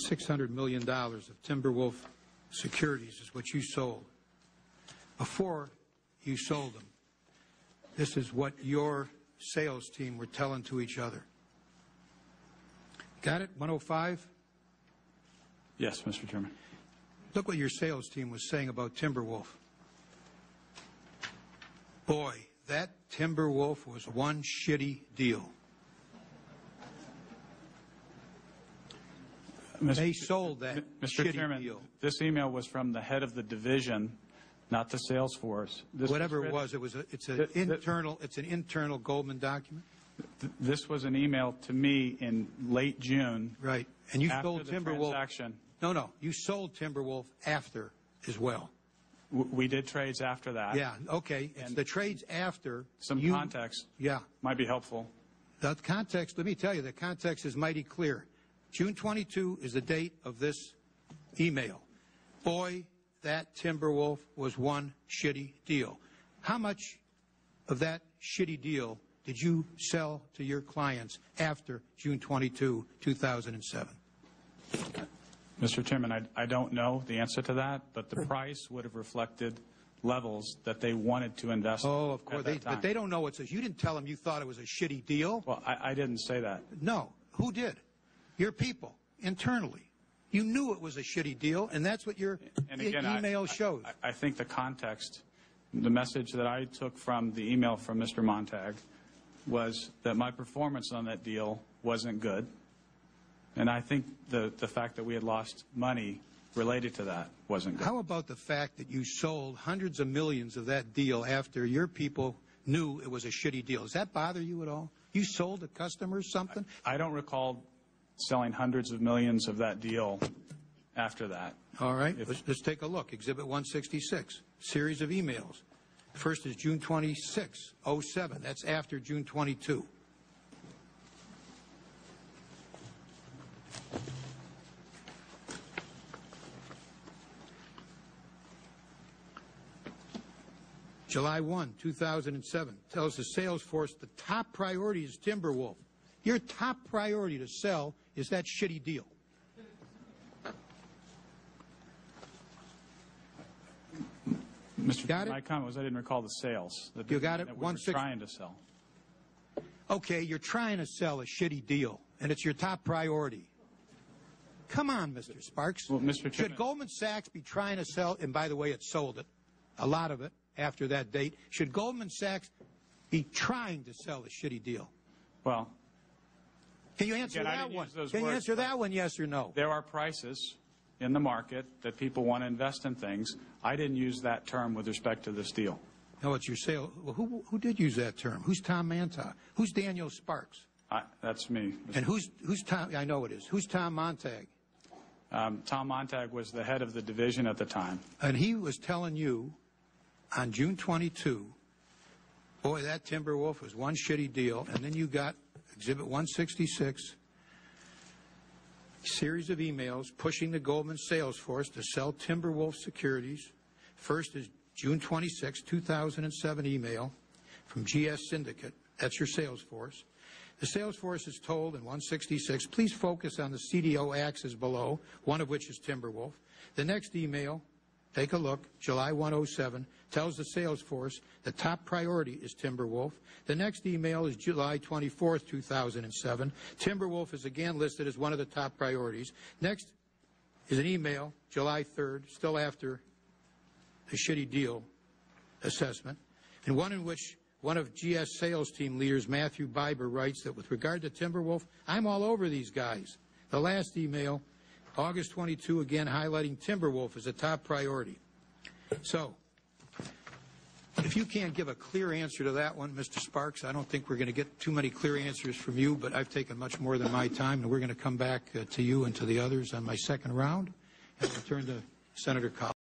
$600 million of Timberwolf securities is what you sold. Before you sold them, this is what your sales team were telling to each other. Got it? 105? Yes, Mr. Chairman. Look what your sales team was saying about Timberwolf. Boy, that Timberwolf was one shitty deal. They sold that Mr. shitty Chairman, deal. This email was from the head of the division, not the sales force. Whatever it was, it's an internal Goldman document. This was an email to me in late June. Right, and you after sold the Timberwolf. Transaction. No, you sold Timberwolf after as well. We did trades after that. Yeah, okay. It's the trades after. Some context. Yeah, might be helpful. The context. Let me tell you, the context is mighty clear. June 22 is the date of this email. Boy, that Timberwolf was one shitty deal. How much of that shitty deal did you sell to your clients after June 22, 2007? Mr. Chairman, I don't know the answer to that, but the price would have reflected levels that they wanted to invest. Oh, of course. But they don't know it's a. You didn't tell them you thought it was a shitty deal. Well, I didn't say that. No. Who did? Your people, internally. You knew it was a shitty deal, and that's what your email shows. I think the context, the message that I took from the email from Mr. Montag was that my performance on that deal wasn't good. And I think the fact that we had lost money related to that wasn't good. How about the fact that you sold hundreds of millions of that deal after your people knew it was a shitty deal? Does that bother you at all? You sold to customers something? I don't recall selling hundreds of millions of that deal after that. All right. Let's take a look. Exhibit 166, series of emails. First is June 26, 07. That's after June 22. July 1, 2007, tells the sales force the top priority is Timberwolf. Your top priority to sell is that shitty deal. Mr. Chairman, my comment was I didn't recall the sales. You got it? That we were trying to sell. Okay, you're trying to sell a shitty deal, and it's your top priority. Come on, Mr. Sparks. Well, Mr. Chairman, should Goldman Sachs be trying to sell, and by the way, it sold it, a lot of it, after that date. Should Goldman Sachs be trying to sell a shitty deal? Well, can you answer that one? Can you answer that one, yes or no? There are prices in the market that people want to invest in things. I didn't use that term with respect to this deal. No, it's your sale. Well, who did use that term? Who's Tom Montag? Who's Daniel Sparks? That's me. And who's Tom? I know it is. Who's Tom Montag? Tom Montag was the head of the division at the time. And he was telling you on June 22, boy, that Timberwolf was one shitty deal. And then you got Exhibit 166, series of emails pushing the Goldman sales force to sell Timberwolf securities. First is June 26, 2007 email from GS Syndicate. That's your sales force. The sales force is told in 166, please focus on the CDO axes below, one of which is Timberwolf. The next email, take a look, July 107, tells the sales force the top priority is Timberwolf. The next email is July 24, 2007. Timberwolf is again listed as one of the top priorities. Next is an email, July 3rd, still after the shitty deal assessment, and one in which one of GS sales team leaders, Matthew Biber, writes that with regard to Timberwolf, I'm all over these guys. The last email, August 22, again highlighting Timberwolf as a top priority. So, if you can't give a clear answer to that one, Mr. Sparks, I don't think we're going to get too many clear answers from you, but I've taken much more than my time, and we're going to come back to you and to the others on my second round. And I'll turn to Senator Collins.